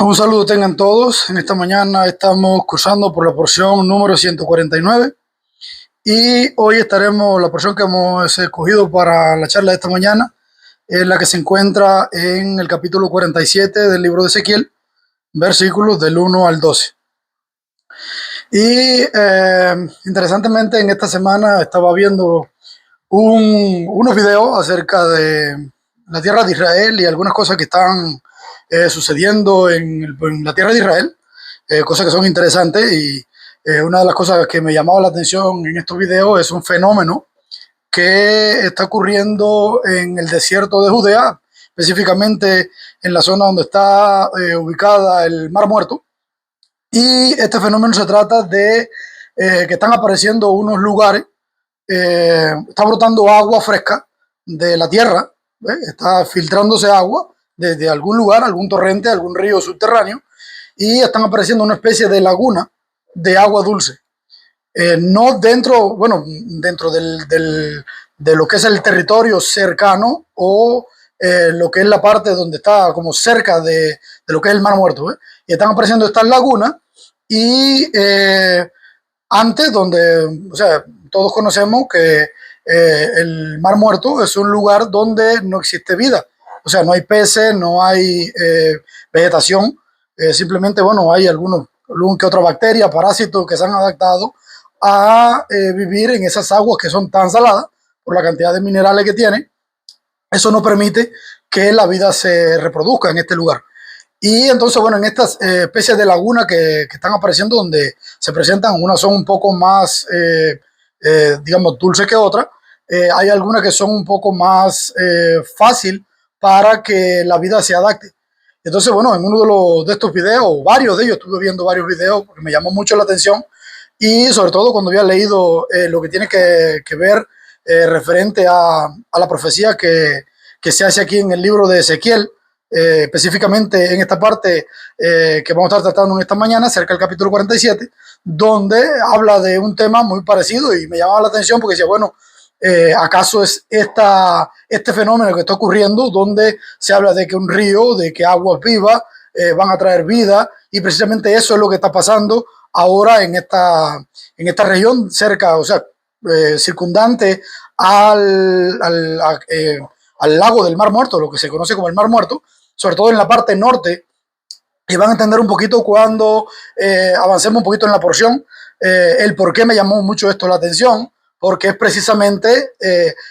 Un saludo tengan todos. En esta mañana estamos cursando por la porción número 149 y hoy estaremos, la porción que hemos escogido para la charla de esta mañana es la que se encuentra en el capítulo 47 del libro de Ezequiel, versículos del 1 al 12. Y interesantemente en esta semana estaba viendo unos videos acerca de la tierra de Israel y algunas cosas que están sucediendo en la tierra de Israel, cosas que son interesantes y una de las cosas que me llamaba la atención en estos videos es un fenómeno que está ocurriendo en el desierto de Judea, específicamente en la zona donde está ubicada el Mar Muerto. Y este fenómeno se trata de que están apareciendo unos lugares, está brotando agua fresca de la tierra, está filtrándose agua desde algún lugar, algún torrente, algún río subterráneo, y están apareciendo una especie de laguna de agua dulce. No dentro, bueno, dentro de lo que es el territorio cercano o lo que es la parte donde está como cerca de lo que es el Mar Muerto. Y están apareciendo estas lagunas y antes donde, o sea, todos conocemos que el Mar Muerto es un lugar donde no existe vida. O sea, no hay peces, no hay vegetación, simplemente, bueno, hay algún que otra bacteria, parásitos que se han adaptado a vivir en esas aguas que son tan saladas por la cantidad de minerales que tiene. Eso no permite que la vida se reproduzca en este lugar. Y entonces, bueno, en estas especies de laguna que están apareciendo, donde se presentan, unas son un poco más, digamos, dulces que otras, hay algunas que son un poco más fácil para que la vida se adapte. Entonces, bueno, en uno de estos videos, varios de ellos, estuve viendo varios videos porque me llamó mucho la atención y sobre todo cuando había leído lo que tiene que ver referente a la profecía que se hace aquí en el libro de Ezequiel, específicamente en esta parte que vamos a estar tratando en esta mañana, cerca del capítulo 47, donde habla de un tema muy parecido y me llamaba la atención porque decía, bueno, ¿acaso es este fenómeno que está ocurriendo donde se habla de que un río, de que aguas vivas van a traer vida y precisamente eso es lo que está pasando ahora en esta región cerca, o sea, circundante al lago del Mar Muerto, lo que se conoce como el Mar Muerto, sobre todo en la parte norte, y van a entender un poquito cuando avancemos un poquito en la porción, el por qué me llamó mucho esto la atención, porque es precisamente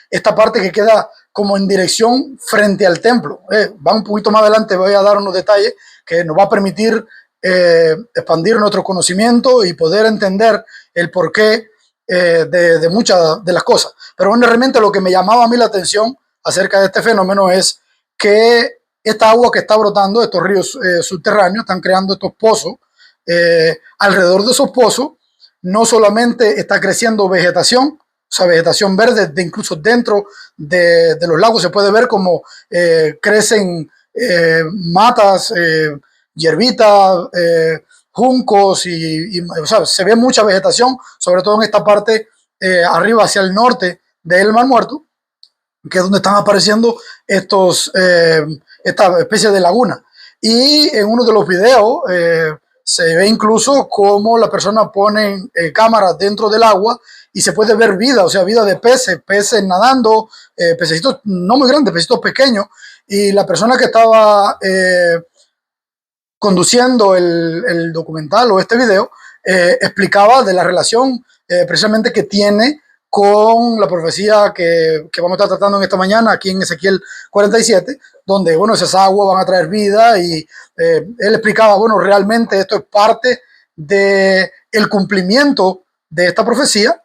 esta parte que queda como en dirección frente al templo. Va un poquito más adelante, voy a dar unos detalles que nos va a permitir expandir nuestro conocimiento y poder entender el porqué de muchas de las cosas. Pero bueno, realmente lo que me llamaba a mí la atención acerca de este fenómeno es que esta agua que está brotando, estos ríos subterráneos, están creando estos pozos. Alrededor de esos pozos no solamente está creciendo vegetación, o sea, vegetación verde, incluso dentro de los lagos se puede ver como crecen matas, hierbitas, juncos o sea, se ve mucha vegetación, sobre todo en esta parte arriba hacia el norte del Mar Muerto, que es donde están apareciendo esta especie de laguna. Y en uno de los videos se ve incluso cómo las personas ponen cámaras dentro del agua y se puede ver vida, o sea, vida de peces nadando, pececitos no muy grandes, pececitos pequeños. Y la persona que estaba conduciendo el documental o este video explicaba de la relación precisamente que tiene con la profecía que vamos a estar tratando en esta mañana aquí en Ezequiel 47, donde, bueno, esas aguas van a traer vida y él explicaba, bueno, realmente esto es parte del cumplimiento de esta profecía,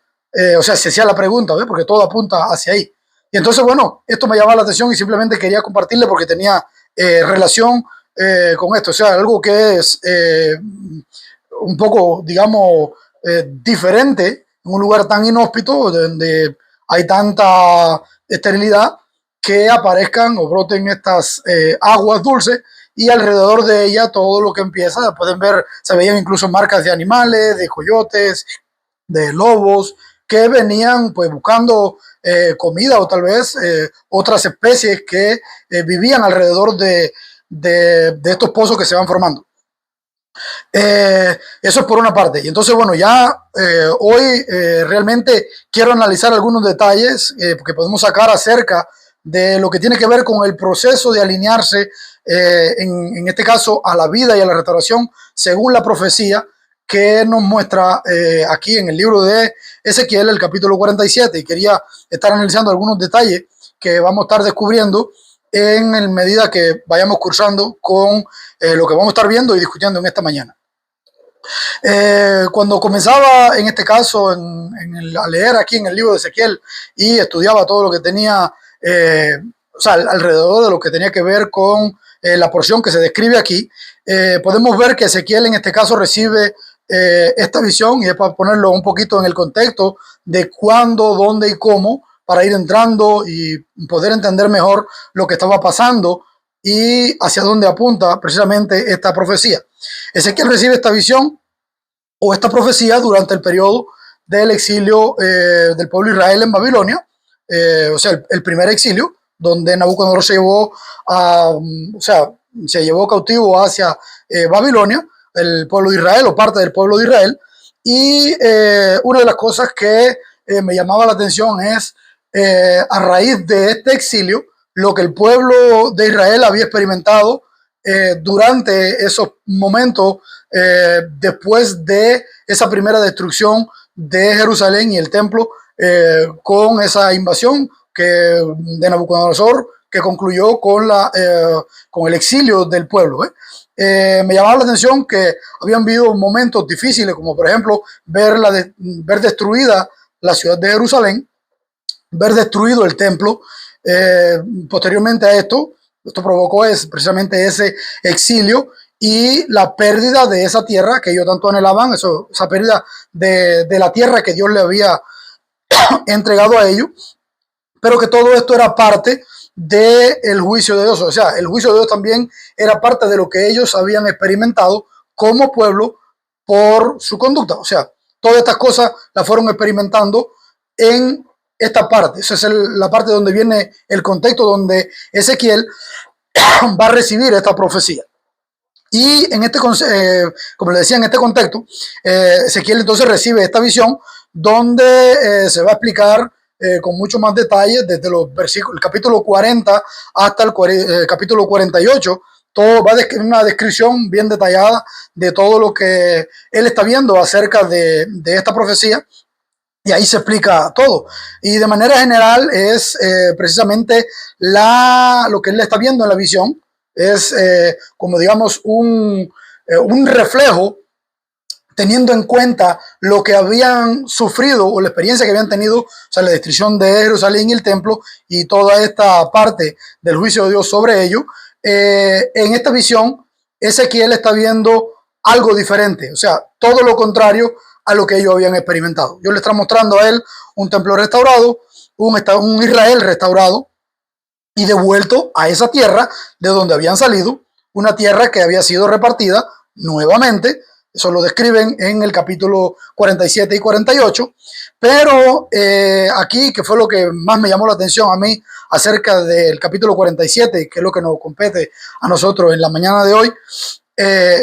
o sea, se hacía la pregunta, ¿ves? Porque todo apunta hacia ahí. Y entonces, bueno, esto me llamaba la atención y simplemente quería compartirle porque tenía relación con esto, o sea, algo que es un poco, digamos, diferente en un lugar tan inhóspito donde hay tanta esterilidad, que aparezcan o broten estas aguas dulces y alrededor de ella todo lo que empieza, pueden ver, se veían incluso marcas de animales, de coyotes, de lobos, que venían pues buscando comida o tal vez otras especies que vivían alrededor de estos pozos que se van formando. Eso es por una parte. Y entonces, bueno, ya hoy realmente quiero analizar algunos detalles que podemos sacar acerca de lo que tiene que ver con el proceso de alinearse, en este caso, a la vida y a la restauración, según la profecía que nos muestra aquí en el libro de Ezequiel, el capítulo 47. Y quería estar analizando algunos detalles que vamos a estar descubriendo en medida que vayamos cursando con lo que vamos a estar viendo y discutiendo en esta mañana. Cuando comenzaba, en este caso, a leer aquí en el libro de Ezequiel y estudiaba todo lo que tenía, o sea, alrededor de lo que tenía que ver con la porción que se describe aquí, podemos ver que Ezequiel en este caso recibe esta visión, y es para ponerlo un poquito en el contexto de cuándo, dónde y cómo, para ir entrando y poder entender mejor lo que estaba pasando y hacia dónde apunta precisamente esta profecía. Ezequiel recibe esta visión o esta profecía durante el periodo del exilio del pueblo de Israel en Babilonia, o sea, el primer exilio, donde Nabucodonosor se llevó cautivo hacia Babilonia, el pueblo de Israel o parte del pueblo de Israel. Y una de las cosas que me llamaba la atención es, a raíz de este exilio, lo que el pueblo de Israel había experimentado durante esos momentos después de esa primera destrucción de Jerusalén y el templo, con esa invasión de Nabucodonosor, que concluyó con el exilio del pueblo. Me llamaba la atención que habían habido momentos difíciles, como por ejemplo ver destruida la ciudad de Jerusalén, ver destruido el templo. Posteriormente a esto provocó precisamente ese exilio y la pérdida de esa tierra que ellos tanto anhelaban, esa pérdida de la tierra que Dios le había entregado a ellos, pero que todo esto era parte del juicio de Dios. O sea, el juicio de Dios también era parte de lo que ellos habían experimentado como pueblo por su conducta. O sea, todas estas cosas las fueron experimentando en esta parte. Esa es la parte donde viene el contexto, donde Ezequiel va a recibir esta profecía. Y como le decía, en este contexto, Ezequiel entonces recibe esta visión donde se va a explicar con mucho más detalle desde los versículos, el capítulo 40 hasta el capítulo 48. Todo va a describir una descripción bien detallada de todo lo que él está viendo acerca de esta profecía. Y ahí se explica todo. Y de manera general es precisamente lo que él está viendo en la visión. Es como digamos un reflejo, teniendo en cuenta lo que habían sufrido o la experiencia que habían tenido, o sea, la destrucción de Jerusalén y el templo y toda esta parte del juicio de Dios sobre ellos. En esta visión, Ezequiel está viendo algo diferente, o sea, todo lo contrario a lo que ellos habían experimentado. Dios le está mostrando a él un templo restaurado, un Israel restaurado y devuelto a esa tierra de donde habían salido, una tierra que había sido repartida nuevamente. Eso lo describen en el capítulo 47 y 48. Pero aquí, que fue lo que más me llamó la atención a mí acerca del capítulo 47, que es lo que nos compete a nosotros en la mañana de hoy,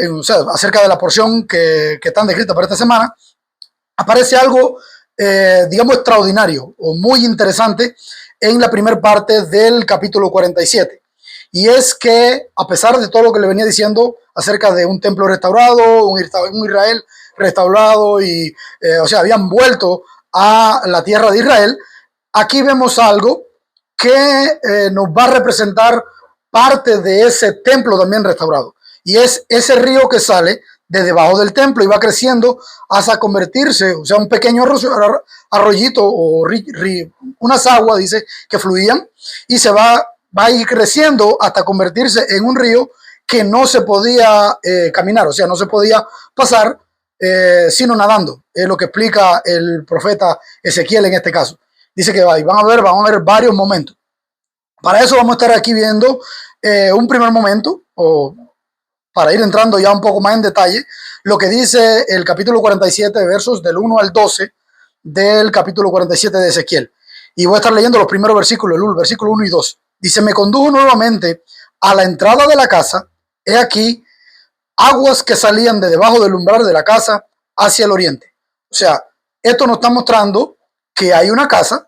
o sea, acerca de la porción que están descritas para esta semana, aparece algo, digamos, extraordinario o muy interesante en la primera parte del capítulo 47. Y es que, a pesar de todo lo que le venía diciendo acerca de un templo restaurado, un Israel restaurado, y, o sea, habían vuelto a la tierra de Israel, aquí vemos algo que nos va a representar parte de ese templo también restaurado. Y es ese río que sale de debajo del templo y va creciendo hasta convertirse, o sea, un pequeño arroyito o unas aguas, dice, que fluían, y se va a ir creciendo hasta convertirse en un río que no se podía caminar, o sea, no se podía pasar sino nadando. Es lo que explica el profeta Ezequiel en este caso. Dice que van a ver varios momentos. Para eso vamos a estar aquí viendo un primer momento, o para ir entrando ya un poco más en detalle, lo que dice el capítulo 47, versos del 1 al 12 del capítulo 47 de Ezequiel. Y voy a estar leyendo los primeros versículos, el versículo 1 y 2. Dice: me condujo nuevamente a la entrada de la casa, he aquí aguas que salían de debajo del umbral de la casa hacia el oriente. O sea, esto nos está mostrando que hay una casa.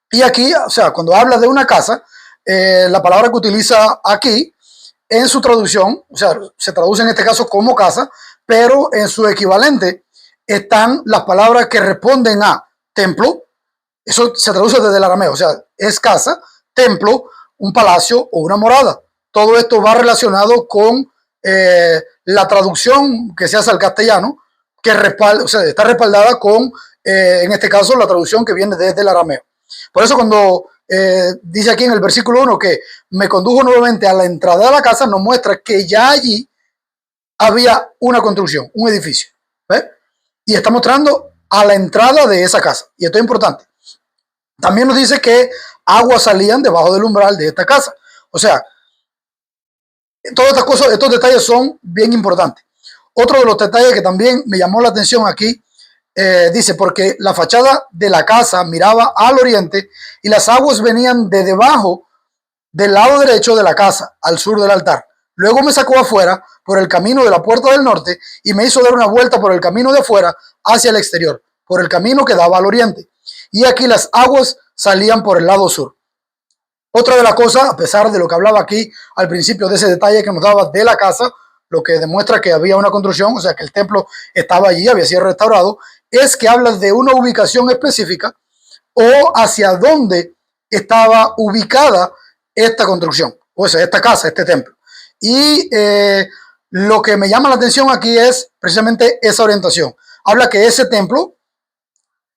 Y aquí, o sea, cuando habla de una casa, la palabra que utiliza aquí en su traducción, o sea, se traduce en este caso como casa, pero en su equivalente están las palabras que responden a templo. Eso se traduce desde el arameo, o sea, es casa, templo, un palacio o una morada. Todo esto va relacionado con la traducción que se hace al castellano, que respalda, o sea, está respaldada con, en este caso, la traducción que viene desde el arameo. Por eso cuando dice aquí en el versículo 1 que me condujo nuevamente a la entrada de la casa, nos muestra que ya allí había una construcción, un edificio. ¿Ves? Y está mostrando a la entrada de esa casa. Y esto es importante. También nos dice que aguas salían debajo del umbral de esta casa. O sea, todas estas cosas, estos detalles son bien importantes. Otro de los detalles que también me llamó la atención aquí, dice, porque la fachada de la casa miraba al oriente y las aguas venían de debajo del lado derecho de la casa, al sur del altar. Luego me sacó afuera por el camino de la puerta del norte y me hizo dar una vuelta por el camino de afuera hacia el exterior, por el camino que daba al oriente. Y aquí las aguas salían por el lado sur. Otra de las cosas, a pesar de lo que hablaba aquí al principio de ese detalle que nos daba de la casa, lo que demuestra que había una construcción, o sea que el templo estaba allí, había sido restaurado, es que habla de una ubicación específica o hacia dónde estaba ubicada esta construcción, o sea, esta casa, este templo. Y lo que me llama la atención aquí es precisamente esa orientación. Habla que ese templo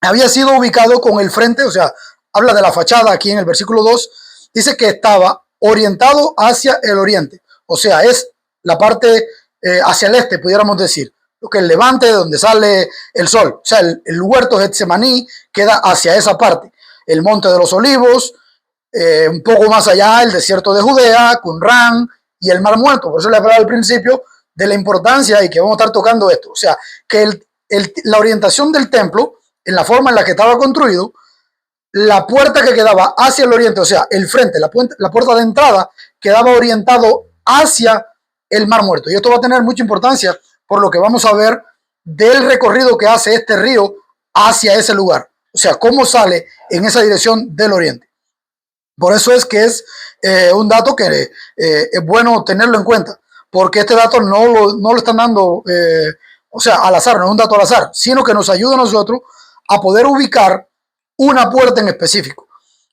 había sido ubicado con el frente, o sea, habla de la fachada aquí en el versículo 2, dice que estaba orientado hacia el oriente, o sea, es la parte hacia el este, pudiéramos decir, lo que es el levante, de donde sale el sol, o sea, el huerto Getsemaní queda hacia esa parte, el monte de los olivos, un poco más allá el desierto de Judea, Qumran y el mar muerto. Por eso le hablaba al principio de la importancia y que vamos a estar tocando esto. O sea, que la orientación del templo, en la forma en la que estaba construido, la puerta que quedaba hacia el oriente, o sea, el frente, la puerta de entrada, quedaba orientado hacia el mar muerto. Y esto va a tener mucha importancia por lo que vamos a ver del recorrido que hace este río hacia ese lugar. O sea, cómo sale en esa dirección del oriente. Por eso es que es un dato que es bueno tenerlo en cuenta, porque este dato no lo están dando, o sea, al azar, no es un dato al azar, sino que nos ayuda a nosotros a poder ubicar una puerta en específico,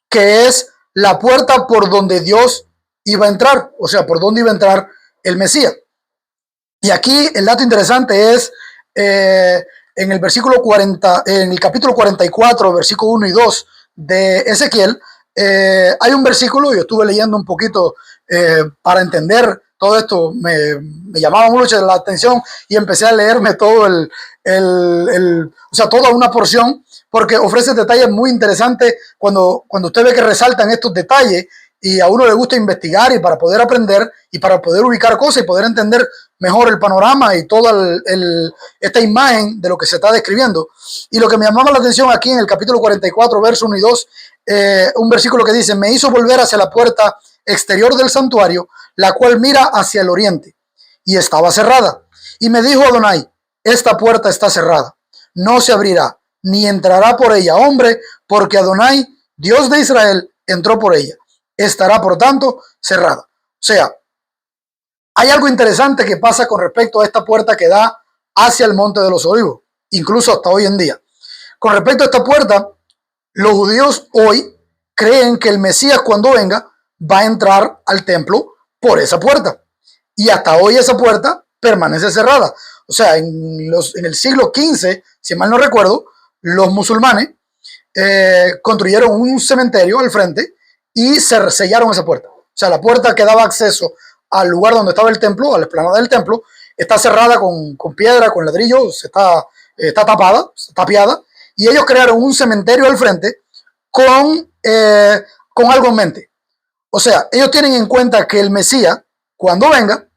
que es la puerta por donde Dios iba a entrar, o sea, por donde iba a entrar el Mesías. Y aquí el dato interesante es en el versículo 40, en el capítulo 44, versículo 1 y 2 de Ezequiel, hay un versículo, yo estuve leyendo un poquito para entender todo esto, me llamaba mucho la atención y empecé a leerme todo o sea, toda una porción, porque ofrece detalles muy interesantes cuando usted ve que resaltan estos detalles y a uno le gusta investigar y para poder aprender y para poder ubicar cosas y poder entender mejor el panorama y toda esta imagen de lo que se está describiendo. Y lo que me llamaba la atención aquí en el capítulo 44, verso 1 y 2, un versículo que dice, me hizo volver hacia la puerta exterior del santuario, la cual mira hacia el oriente, y estaba cerrada. Y me dijo Adonai, esta puerta está cerrada, no se abrirá, ni entrará por ella hombre, porque Adonai, Dios de Israel, entró por ella. Estará, por tanto, cerrada. O sea, hay algo interesante que pasa con respecto a esta puerta que da hacia el Monte de los Olivos, incluso hasta hoy en día. Con respecto a esta puerta, los judíos hoy creen que el Mesías cuando venga va a entrar al templo por esa puerta. Y hasta hoy esa puerta permanece cerrada. O sea, en el siglo XV, si mal no recuerdo, los musulmanes construyeron un cementerio al frente y se sellaron esa puerta. O sea, la puerta que daba acceso al lugar donde estaba el templo, a la explanada del templo, está cerrada con piedra, con ladrillos, está tapada, está tapiada, y ellos crearon un cementerio al frente con algo en mente. O sea, ellos tienen en cuenta que el Mesías, cuando venga,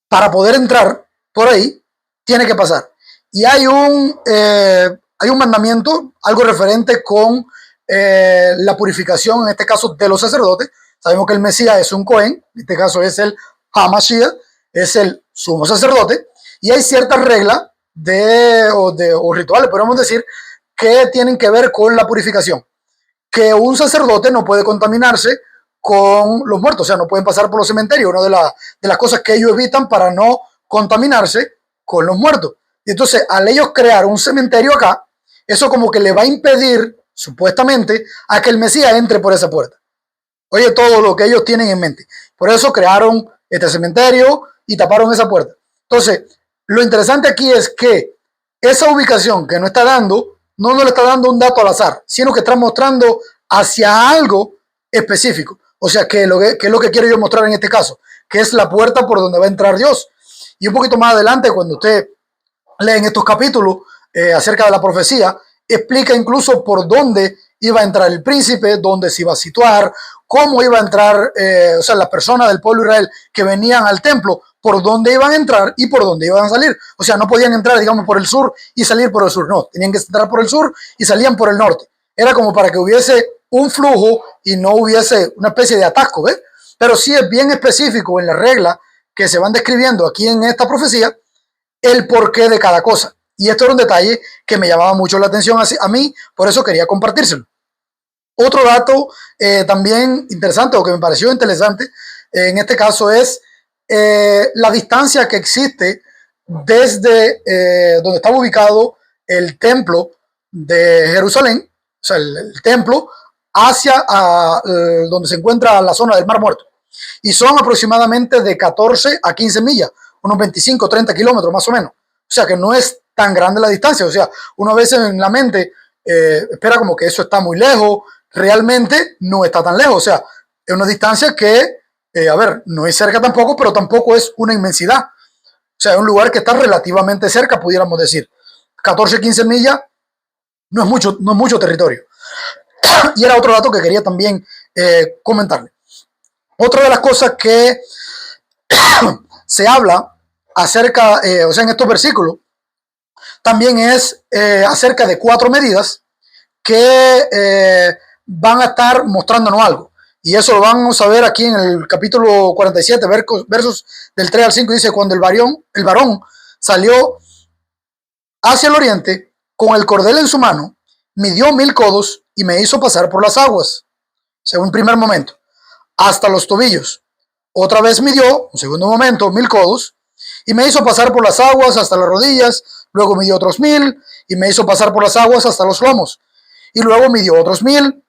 para poder entrar por ahí, tiene que pasar. Y hay un mandamiento, algo referente con la purificación, en este caso de los sacerdotes, Sabemos que el Mesías es un Cohen, en este caso es el Hamashiach, es el sumo sacerdote, y hay ciertas reglas o rituales, podemos decir, que tienen que ver con la purificación. Que un sacerdote no puede contaminarse con los muertos, o sea, no pueden pasar por los cementerios, una de las cosas que ellos evitan para no contaminarse con los muertos. Y entonces, al ellos crear un cementerio acá, eso como que le va a impedir, supuestamente, a que el Mesías entre por esa puerta. Oye, todo lo que ellos tienen en mente. Por eso crearon este cementerio y taparon esa puerta. Entonces, lo interesante aquí es que esa ubicación que nos está dando, no nos le está dando un dato al azar, sino que está mostrando hacia algo específico. O sea, que es lo que quiero yo mostrar en este caso, que es la puerta por donde va a entrar Dios. Y un poquito más adelante, cuando usted lee en estos capítulos acerca de la profecía, explica incluso por dónde iba a entrar el príncipe, dónde se iba a situar, cómo iba a entrar, o sea, las personas del pueblo de Israel que venían al templo, por dónde iban a entrar y por dónde iban a salir. O sea, no podían entrar, digamos, por el sur y salir por el sur, no, tenían que entrar por el sur y salían por el norte. Era como para que hubiese un flujo y no hubiese una especie de atasco, ¿ves? Pero sí es bien específico en las reglas que se van describiendo aquí en esta profecía el porqué de cada cosa. Y esto era un detalle que me llamaba mucho la atención a mí, por eso quería compartírselo. Otro dato también interesante, o que me pareció interesante, en este caso es la distancia que existe desde donde estaba ubicado el templo de Jerusalén, o sea, el templo, hacia donde se encuentra la zona del Mar Muerto. Y son aproximadamente de 14 a 15 millas, unos 25 o 30 kilómetros más o menos. O sea que no es tan grande la distancia. O sea, uno a veces en la mente espera como que eso está muy lejos. Realmente no está tan lejos. O sea, es una distancia que, a ver, no es cerca tampoco, pero tampoco es una inmensidad. O sea, es un lugar que está relativamente cerca, pudiéramos decir. 14, 15 millas no es mucho territorio. Y era otro dato que quería también comentarle. Otra de las cosas que se habla acerca, o sea, en estos versículos, también es acerca de 4 medidas que van a estar mostrándonos algo. Y eso lo vamos a ver aquí en el capítulo 47, versos del 3 al 5, dice, cuando el varón salió hacia el oriente, con el cordel en su mano, midió 1000 codos y me hizo pasar por las aguas, según primer momento, hasta los tobillos. Otra vez midió, un segundo momento, 1000 codos, y me hizo pasar por las aguas hasta las rodillas, luego midió otros 1000, y me hizo pasar por las aguas hasta los lomos, y luego midió otros 1000,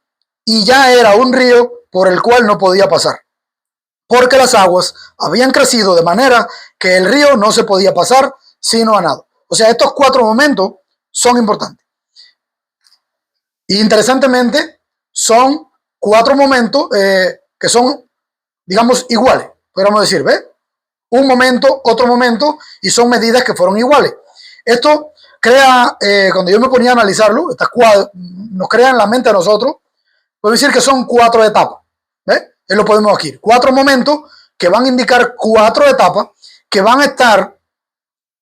y ya era un río por el cual no podía pasar, porque las aguas habían crecido de manera que el río no se podía pasar sino a nado. O sea, estos 4 momentos son importantes. Y interesantemente, son 4 momentos que son, digamos, iguales, podríamos decir, ¿ves? Un momento, otro momento, y son medidas que fueron iguales. Esto crea, cuando yo me ponía a analizarlo, nos crea en la mente a nosotros, podemos decir que son 4 etapas, ¿ves? Él lo podemos aquí, 4 momentos que van a indicar 4 etapas que van a estar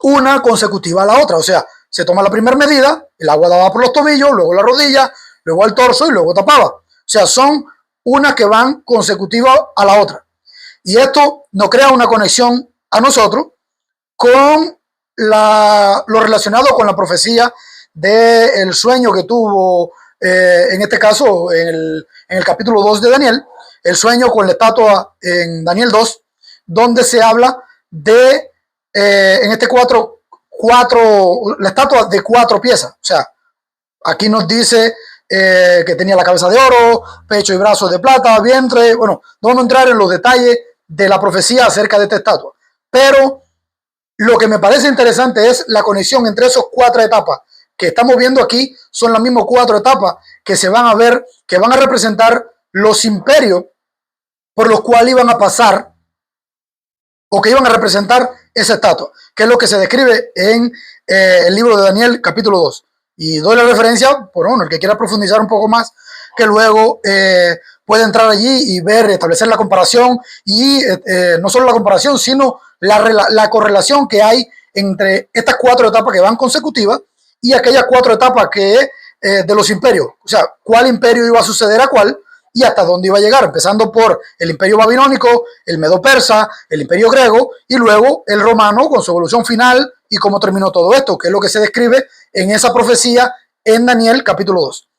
una consecutiva a la otra. O sea, se toma la primera medida, el agua daba por los tobillos, luego la rodilla, luego al torso y luego tapaba. O sea, son unas que van consecutivas a la otra. Y esto nos crea una conexión a nosotros con lo relacionado con la profecía del sueño que tuvo, en este caso, en el capítulo 2 de Daniel, el sueño con la estatua en Daniel 2, donde se habla de, en este la estatua de 4 piezas. O sea, aquí nos dice que tenía la cabeza de oro, pecho y brazos de plata, vientre. Bueno, no vamos a entrar en los detalles de la profecía acerca de esta estatua. Pero lo que me parece interesante es la conexión entre esas 4 etapas que estamos viendo aquí. Son las mismas 4 etapas que se van a ver, que van a representar los imperios por los cuales iban a pasar o que iban a representar esa estatua, que es lo que se describe en el libro de Daniel capítulo 2. Y doy la referencia, por uno, el que quiera profundizar un poco más, que luego puede entrar allí y ver, establecer la comparación, y no solo la comparación, sino la correlación que hay entre estas 4 etapas que van consecutivas y aquellas 4 etapas que de los imperios. O sea, cuál imperio iba a suceder a cuál, y hasta dónde iba a llegar, empezando por el imperio babilónico, el medo-persa, el imperio griego y luego el romano con su evolución final y cómo terminó todo esto, que es lo que se describe en esa profecía en Daniel capítulo 2.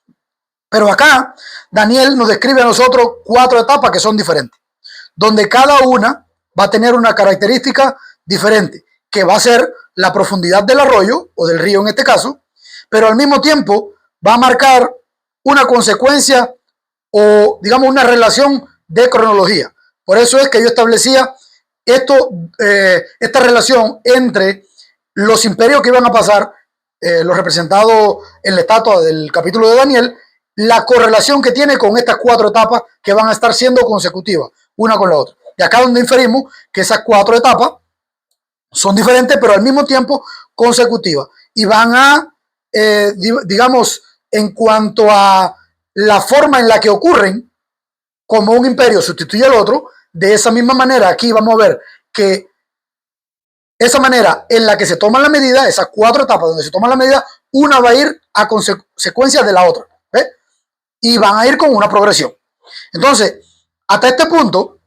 Pero acá Daniel nos describe a nosotros 4 etapas que son diferentes, donde cada una va a tener una característica diferente, que va a ser la profundidad del arroyo o del río en este caso, pero al mismo tiempo va a marcar una consecuencia o digamos una relación de cronología. Por eso es que yo establecía esta relación entre los imperios que iban a pasar, los representados en la estatua del capítulo de Daniel, la correlación que tiene con estas 4 etapas que van a estar siendo consecutivas, una con la otra. Y acá donde inferimos que esas 4 etapas son diferentes, pero al mismo tiempo consecutivas. Y van a, digamos, en cuanto a la forma en la que ocurren, como un imperio sustituye al otro, de esa misma manera aquí vamos a ver que esa manera en la que se toman las medidas, esas 4 etapas donde se toman las medidas, una va a ir a consecuencia de la otra, ¿ves? Y van a ir con una progresión. Entonces, hasta este punto,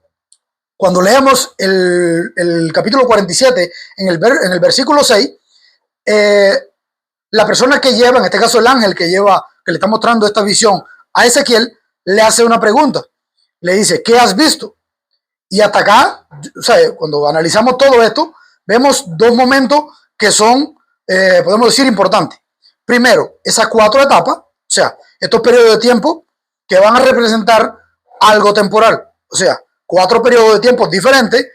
cuando leemos el capítulo 47 en el versículo 6, la persona que lleva, en este caso el ángel que le está mostrando esta visión a Ezequiel, le hace una pregunta. Le dice, ¿qué has visto? Y hasta acá, o sea, cuando analizamos todo esto, vemos 2 momentos que son, podemos decir, importantes. Primero, esas 4 etapas, o sea, estos periodos de tiempo que van a representar algo temporal. O sea, 4 periodos de tiempo diferentes,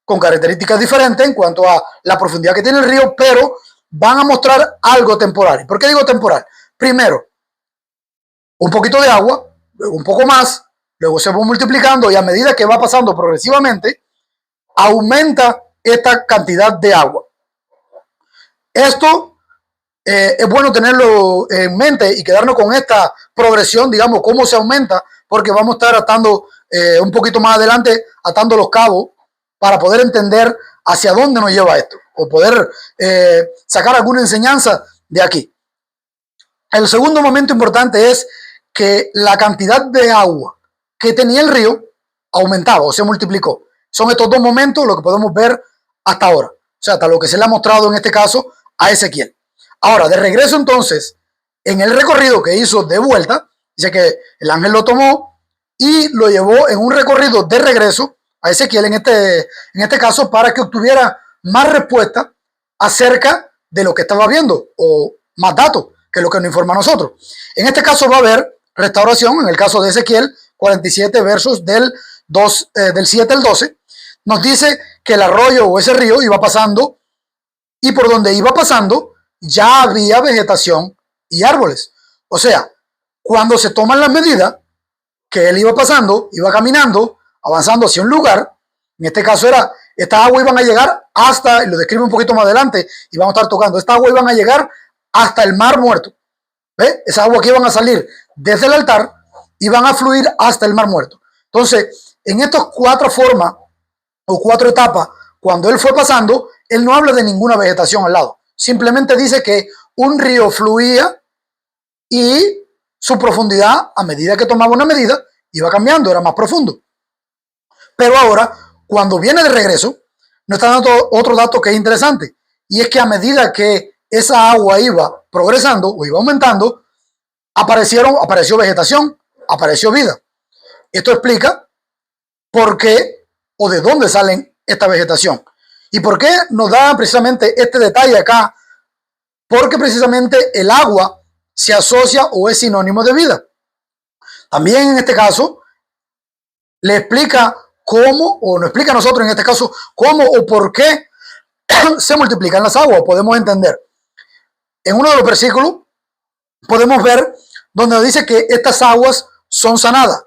con características diferentes en cuanto a la profundidad que tiene el río, pero van a mostrar algo temporal. ¿Por qué digo temporal? Primero, un poquito de agua, luego un poco más, luego se va multiplicando y a medida que va pasando progresivamente, aumenta esta cantidad de agua. Esto es bueno tenerlo en mente y quedarnos con esta progresión, digamos, cómo se aumenta, porque vamos a estar atando un poquito más adelante, atando los cabos para poder entender hacia dónde nos lleva esto o poder sacar alguna enseñanza de aquí. El segundo momento importante es que la cantidad de agua que tenía el río aumentaba o se multiplicó. Son estos 2 momentos lo que podemos ver hasta ahora, o sea, hasta lo que se le ha mostrado en este caso a Ezequiel. Ahora, de regreso entonces, en el recorrido que hizo de vuelta, dice que el ángel lo tomó y lo llevó en un recorrido de regreso a Ezequiel en este caso para que obtuviera más respuestas acerca de lo que estaba viendo o más datos que lo que nos informa a nosotros. En este caso va a haber restauración, en el caso de Ezequiel 47 versos del 7 al 12, nos dice que el arroyo o ese río iba pasando y por donde iba pasando ya había vegetación y árboles. O sea, cuando se toman las medidas que él iba pasando, iba caminando, avanzando hacia un lugar, en este caso era, esta agua iban a llegar hasta, y lo describe un poquito más adelante, y vamos a estar tocando, esta agua iban a llegar hasta el mar muerto. ¿Ves? Esa agua que iban a salir desde el altar, iban a fluir hasta el mar muerto. Entonces, en estas 4 formas o 4 etapas, cuando él fue pasando, él no habla de ninguna vegetación al lado. Simplemente dice que un río fluía y su profundidad, a medida que tomaba una medida, iba cambiando, era más profundo. Pero ahora, cuando viene de regreso, nos está dando otro dato que es interesante, y es que a medida que esa agua iba progresando o iba aumentando, apareció vegetación, apareció vida. Esto explica por qué o de dónde salen esta vegetación. ¿Y por qué nos da precisamente este detalle acá? Porque precisamente el agua se asocia o es sinónimo de vida. También en este caso le explica cómo, o nos explica a nosotros en este caso, cómo o por qué se multiplican las aguas. Podemos entender. En uno de los versículos podemos ver donde dice que estas aguas son sanadas.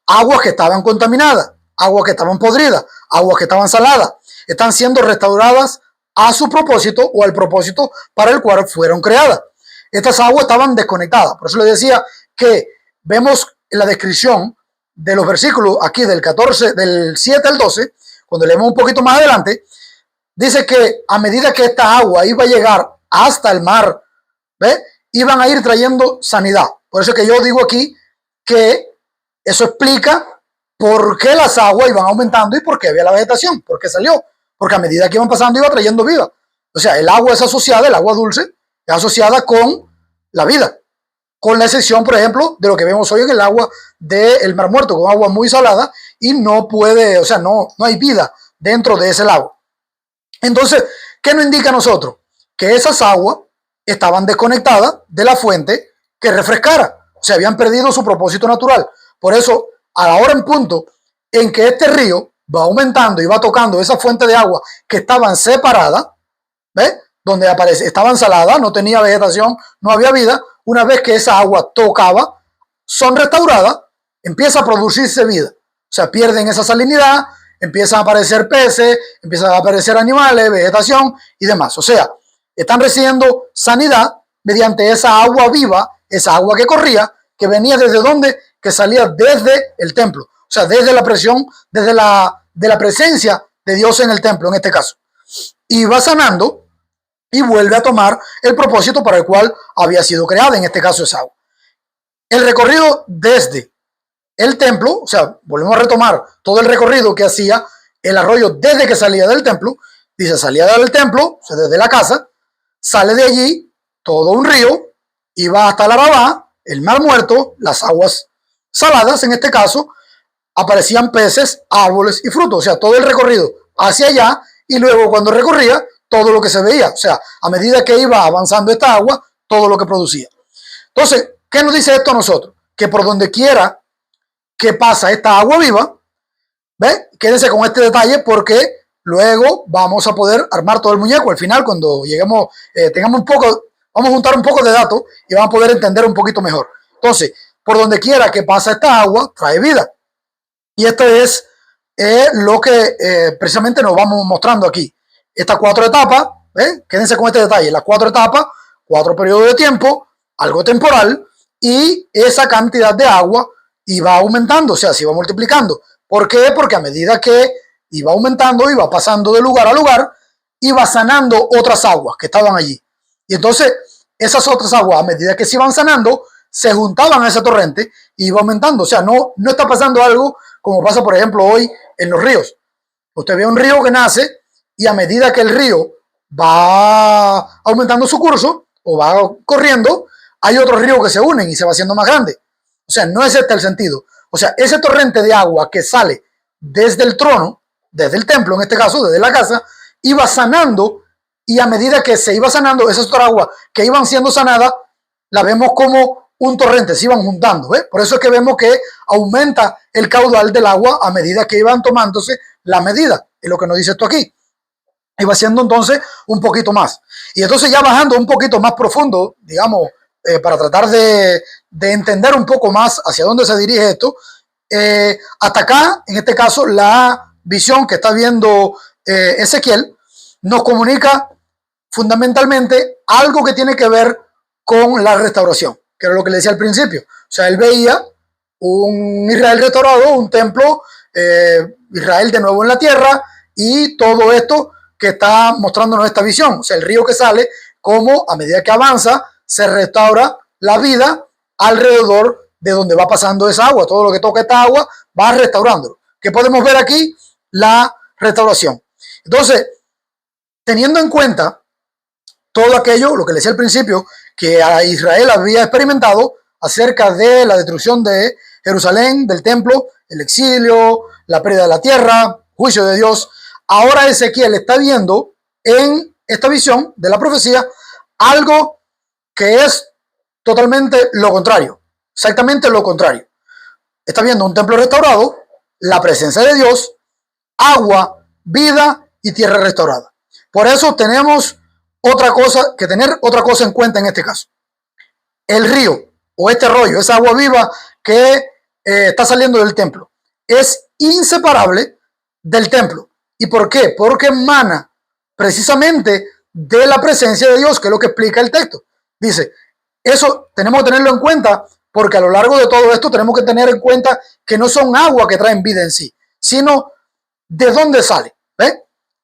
Aguas que estaban contaminadas, aguas que estaban podridas, aguas que estaban saladas, están siendo restauradas a su propósito o al propósito para el cual fueron creadas. Estas aguas estaban desconectadas. Por eso les decía que vemos en la descripción de los versículos aquí del 7 al 12, cuando leemos un poquito más adelante, dice que a medida que esta agua iba a llegar hasta el mar, ¿ve? Iban a ir trayendo sanidad. Por eso que yo digo aquí que Eso explica por qué las aguas iban aumentando y por qué había la vegetación, por qué salió. Porque a medida que iban pasando iba trayendo vida. O sea, el agua es asociada, el agua dulce, es asociada con la vida. Con la excepción, por ejemplo, de lo que vemos hoy en el agua del Mar Muerto, con agua muy salada y no puede, o sea, no hay vida dentro de ese lago. Entonces, ¿qué nos indica a nosotros? Que esas aguas estaban desconectadas de la fuente que refrescara. O sea, habían perdido su propósito natural. Por eso, a la hora en punto en que este río va aumentando y va tocando esa fuente de agua que estaban separadas, ¿ves? Donde estaban saladas, no tenía vegetación, no había vida. Una vez que esa agua tocaba, son restauradas, empieza a producirse vida. O sea, pierden esa salinidad, empiezan a aparecer peces, empiezan a aparecer animales, vegetación y demás. O sea, están recibiendo sanidad mediante esa agua viva, esa agua que corría, que venía desde donde, que salía desde el templo. O sea, desde la presión, desde de la presencia de Dios en el templo, en este caso. Y va sanando y vuelve a tomar el propósito para el cual había sido creada, en este caso es agua. El recorrido desde el templo, o sea, volvemos a retomar todo el recorrido que hacía el arroyo desde que salía del templo. Dice, salía del templo, o sea, desde la casa, sale de allí todo un río y va hasta el Arabá, el Mar Muerto, las aguas saladas, en este caso, aparecían peces, árboles y frutos. O sea, todo el recorrido hacia allá y luego cuando recorría, todo lo que se veía. O sea, a medida que iba avanzando esta agua, todo lo que producía. Entonces, ¿qué nos dice esto a nosotros? Que por donde quiera que pasa esta agua viva, ¿ves? Quédense con este detalle porque luego vamos a poder armar todo el muñeco. Al final, cuando lleguemos, tengamos un poco, vamos a juntar un poco de datos y vamos a poder entender un poquito mejor. Entonces, por donde quiera que pasa esta agua, trae vida. Y esto es lo que precisamente nos vamos mostrando aquí. Estas 4 etapas, quédense con este detalle, las 4 etapas, 4 periodos de tiempo, algo temporal, y esa cantidad de agua iba aumentando, o sea, se iba multiplicando. ¿Por qué? Porque a medida que iba aumentando, iba pasando de lugar a lugar, iba sanando otras aguas que estaban allí. Y entonces, esas otras aguas, a medida que se iban sanando, se juntaban a ese torrente y iba aumentando. O sea, no está pasando algo como pasa, por ejemplo, hoy en los ríos. Usted ve un río que nace y a medida que el río va aumentando su curso o va corriendo, hay otros ríos que se unen y se va haciendo más grande. O sea, no es este el sentido. O sea, ese torrente de agua que sale desde el trono, desde el templo, en este caso, desde la casa, iba sanando y a medida que se iba sanando, esas otras aguas que iban siendo sanadas, la vemos como un torrente, se iban juntando. ¿Ves? Por eso es que vemos que aumenta el caudal del agua a medida que iban tomándose la medida. Es lo que nos dice esto aquí. Y va siendo entonces un poquito más. Y entonces ya bajando un poquito más profundo, digamos, para tratar de entender un poco más hacia dónde se dirige esto, hasta acá, en este caso, la visión que está viendo Ezequiel nos comunica fundamentalmente algo que tiene que ver con la restauración, que era lo que le decía al principio. O sea, él veía un Israel restaurado, un templo, Israel de nuevo en la tierra y todo esto que está mostrándonos esta visión. O sea, el río que sale, como a medida que avanza, se restaura la vida alrededor de donde va pasando esa agua. Todo lo que toca esta agua va restaurándolo. ¿Qué podemos ver aquí? La restauración. Entonces, teniendo en cuenta todo aquello, lo que le decía al principio, que a Israel había experimentado acerca de la destrucción de Jerusalén, del templo, el exilio, la pérdida de la tierra, juicio de Dios. Ahora Ezequiel está viendo en esta visión de la profecía algo que es totalmente lo contrario, exactamente lo contrario. Está viendo un templo restaurado, la presencia de Dios, agua, vida y tierra restaurada. Por eso tenemos que tener otra cosa en cuenta en este caso. El río o este arroyo, esa agua viva que está saliendo del templo, es inseparable del templo. ¿Y por qué? Porque emana precisamente de la presencia de Dios, que es lo que explica el texto. Dice, eso tenemos que tenerlo en cuenta porque a lo largo de todo esto tenemos que tener en cuenta que no son agua que traen vida en sí, sino de dónde sale. ¿Ves?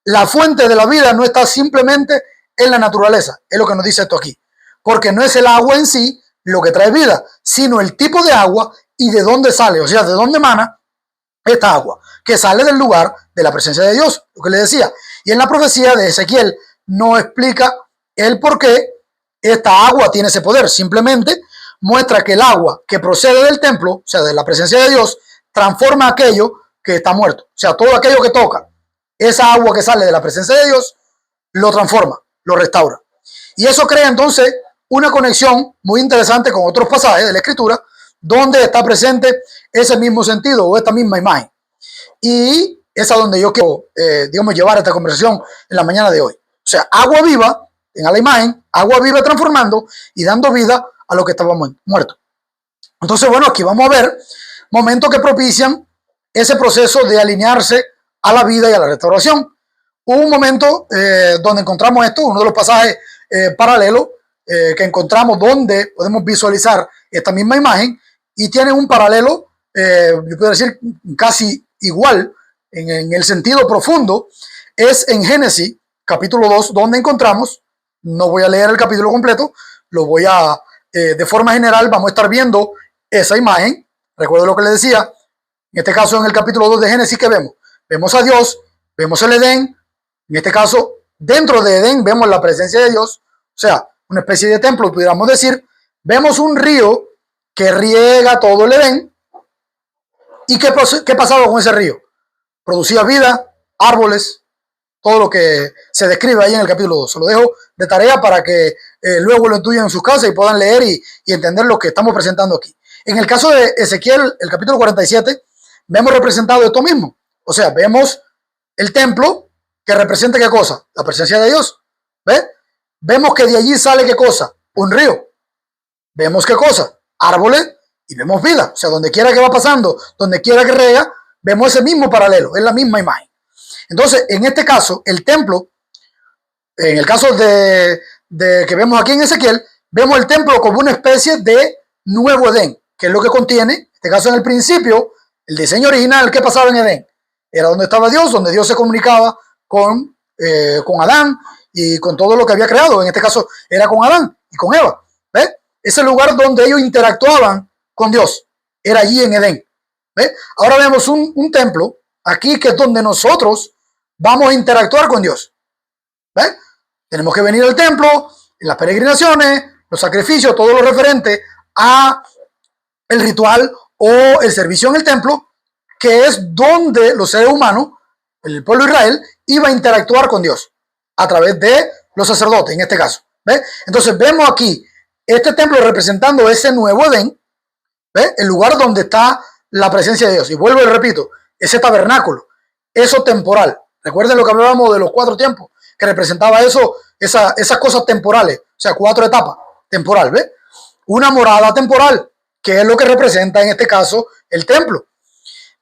La fuente de la vida no está simplemente en la naturaleza, es lo que nos dice esto aquí, porque no es el agua en sí lo que trae vida, sino el tipo de agua y de dónde sale, o sea, de dónde emana esta agua, que sale del lugar de la presencia de Dios, lo que le decía. Y en la profecía de Ezequiel no explica el por qué esta agua tiene ese poder, simplemente muestra que el agua que procede del templo, o sea, de la presencia de Dios, transforma aquello que está muerto. O sea, todo aquello que toca, esa agua que sale de la presencia de Dios, lo transforma, lo restaura. Y eso crea entonces una conexión muy interesante con otros pasajes de la Escritura, donde está presente ese mismo sentido o esta misma imagen. Y es a donde yo quiero, digamos, llevar esta conversación en la mañana de hoy. O sea, agua viva, en la imagen, agua viva transformando y dando vida a lo que estaba muerto. Entonces, bueno, aquí vamos a ver momentos que propician ese proceso de alinearse a la vida y a la restauración. Hubo un momento donde encontramos esto, uno de los pasajes paralelos que encontramos donde podemos visualizar esta misma imagen y tiene un paralelo, yo puedo decir casi igual en el sentido profundo, es en Génesis capítulo 2, donde encontramos, no voy a leer el capítulo completo, lo voy a, de forma general, vamos a estar viendo esa imagen. Recuerdo lo que le decía, en este caso en el capítulo 2 de Génesis, ¿qué vemos? Vemos a Dios, vemos el Edén, en este caso, dentro de Edén vemos la presencia de Dios, o sea, una especie de templo, pudiéramos decir. Vemos un río que riega todo el Edén. ¿Y qué pasaba con ese río? Producía vida, árboles, todo lo que se describe ahí en el capítulo 2. Se lo dejo de tarea para que luego lo estudien en sus casas y puedan leer y entender lo que estamos presentando aquí. En el caso de Ezequiel, el capítulo 47, vemos representado esto mismo. O sea, vemos el templo que representa ¿qué cosa? La presencia de Dios. ¿Ves? Vemos que de allí sale ¿qué cosa? Un río. Vemos ¿qué cosa? Árboles y vemos vida. O sea, donde quiera que va pasando, donde quiera que riega, vemos ese mismo paralelo, es la misma imagen. Entonces, en este caso, el templo, en el caso de que vemos aquí en Ezequiel, vemos el templo como una especie de nuevo Edén, que es lo que contiene, en este caso en el principio, el diseño original que pasaba en Edén. Era donde estaba Dios, donde Dios se comunicaba con Adán y con todo lo que había creado. En este caso era con Adán y con Eva. ¿Ves? Ese lugar donde ellos interactuaban con Dios era allí en Edén. ¿Ves? Ahora vemos un templo aquí que es donde nosotros vamos a interactuar con Dios. ¿Ves? Tenemos que venir al templo, en las peregrinaciones, los sacrificios, todo lo referente a el ritual o el servicio en el templo, que es donde los seres humanos, el pueblo de Israel, iba a interactuar con Dios a través de los sacerdotes, en este caso. ¿Ves? Entonces vemos aquí este templo representando ese nuevo Edén, ¿ves? El lugar donde está la presencia de Dios. Y vuelvo y repito, ese tabernáculo, eso temporal. Recuerden lo que hablábamos de los 4 tiempos, que representaba eso, esas cosas temporales, o sea, 4 etapas temporal, ¿ves? Una morada temporal, que es lo que representa en este caso el templo.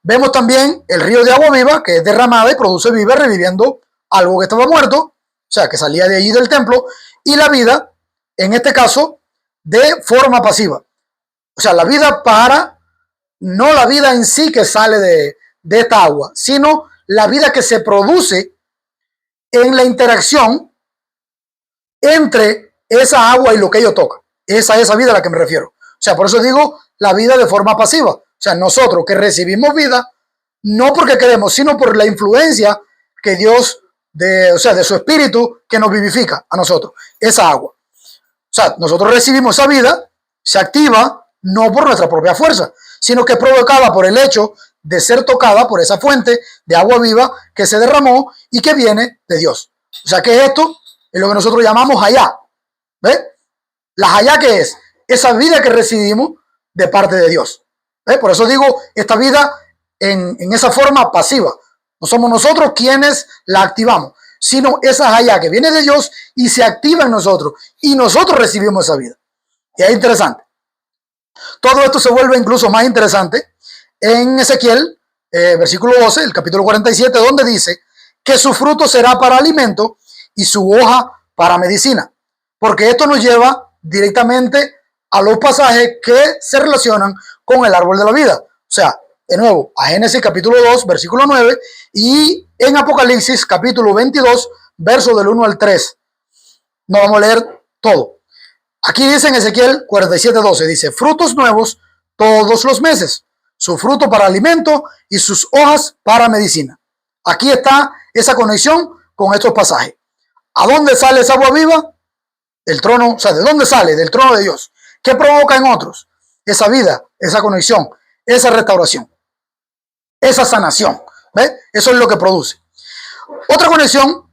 Vemos también el río de agua viva, que es derramada y produce vida, reviviendo algo que estaba muerto, o sea, que salía de allí del templo, y la vida, en este caso, de forma pasiva. O sea, la vida no la vida en sí que sale de esta agua, sino la vida que se produce en la interacción entre esa agua y lo que ello toca. Esa vida a la que me refiero. O sea, por eso digo la vida de forma pasiva. O sea, nosotros que recibimos vida, no porque queremos, sino por la influencia que Dios, de su espíritu que nos vivifica a nosotros, esa agua. O sea, nosotros recibimos esa vida, se activa no por nuestra propia fuerza, sino que es provocada por el hecho de ser tocada por esa fuente de agua viva que se derramó y que viene de Dios. O sea, que esto es lo que nosotros llamamos hayá. ¿Ves? La hayá, ¿qué es? Esa vida que recibimos de parte de Dios. ¿Ves? Por eso digo, esta vida en esa forma pasiva. No somos nosotros quienes la activamos, sino esa hayá que viene de Dios y se activa en nosotros. Y nosotros recibimos esa vida. Y es interesante. Todo esto se vuelve incluso más interesante en Ezequiel, versículo 12, el capítulo 47, donde dice que su fruto será para alimento y su hoja para medicina. Porque esto nos lleva directamente a los pasajes que se relacionan con el árbol de la vida. O sea, de nuevo, a Génesis capítulo 2, versículo 9, y en Apocalipsis capítulo 22, verso del 1 al 3. No vamos a leer todo. Aquí dice en Ezequiel 47:12, dice, frutos nuevos todos los meses, su fruto para alimento y sus hojas para medicina. Aquí está esa conexión con estos pasajes. ¿A dónde sale esa agua viva? Del trono, o sea, ¿de dónde sale? Del trono de Dios. ¿Qué provoca en otros? Esa vida, esa conexión, esa restauración, esa sanación. ¿Ves? Eso es lo que produce. Otra conexión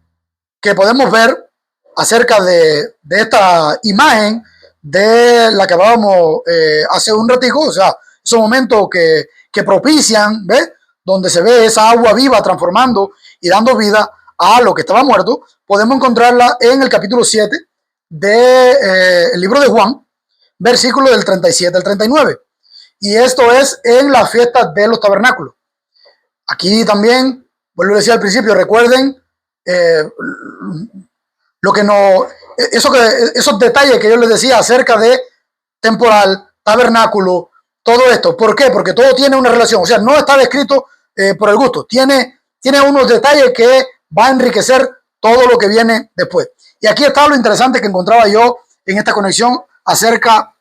que podemos ver acerca de esta imagen de la que hablábamos hace un ratico, o sea, esos momentos que propician, ¿ves? Donde se ve esa agua viva transformando y dando vida a lo que estaba muerto, podemos encontrarla en el capítulo 7 del libro de Juan, versículo del 37 al 39. Y esto es en la fiesta de los tabernáculos. Aquí también, vuelvo a decir al principio, recuerden lo que no, esos detalles que yo les decía acerca de temporal, tabernáculo, todo esto. ¿Por qué? Porque todo tiene una relación. O sea, no está descrito por el gusto. Tiene unos detalles que va a enriquecer todo lo que viene después. Y aquí está lo interesante que encontraba yo en esta conexión acerca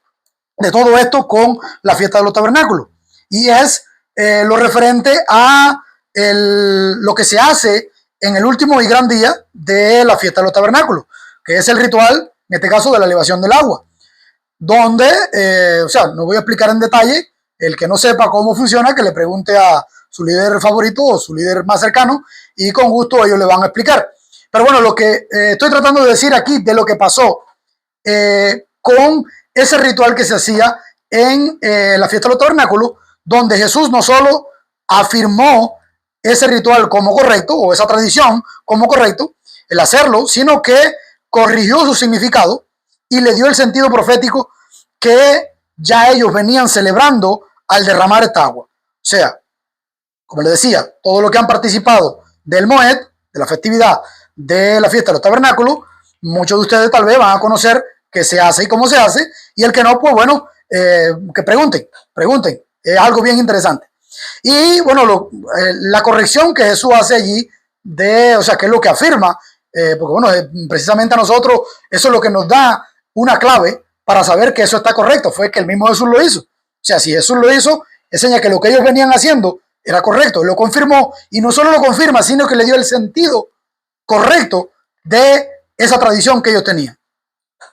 de todo esto con la fiesta de los tabernáculos. Y es lo referente a lo que se hace en el último y gran día de la fiesta de los tabernáculos, que es el ritual, en este caso, de la libación del agua, donde, o sea, no voy a explicar en detalle, el que no sepa cómo funciona, que le pregunte a su líder favorito o su líder más cercano, y con gusto ellos le van a explicar. Pero bueno, lo que estoy tratando de decir aquí de lo que pasó con ese ritual que se hacía en la fiesta de los tabernáculos, donde Jesús no solo afirmó ese ritual como correcto, o esa tradición como correcto, el hacerlo, sino que corrigió su significado y le dio el sentido profético que ya ellos venían celebrando al derramar esta agua. O sea, como les decía, todos los que han participado del Moed, de la festividad de la fiesta de los tabernáculos, muchos de ustedes tal vez van a conocer qué se hace y cómo se hace, y el que no, pues bueno, que pregunten, es algo bien interesante. Y bueno, la corrección que Jesús hace allí, o sea, que es lo que afirma, porque bueno, precisamente a nosotros eso es lo que nos da una clave para saber que eso está correcto, fue que el mismo Jesús lo hizo. O sea, si Jesús lo hizo, enseña que lo que ellos venían haciendo era correcto, lo confirmó, y no solo lo confirma, sino que le dio el sentido correcto de esa tradición que ellos tenían.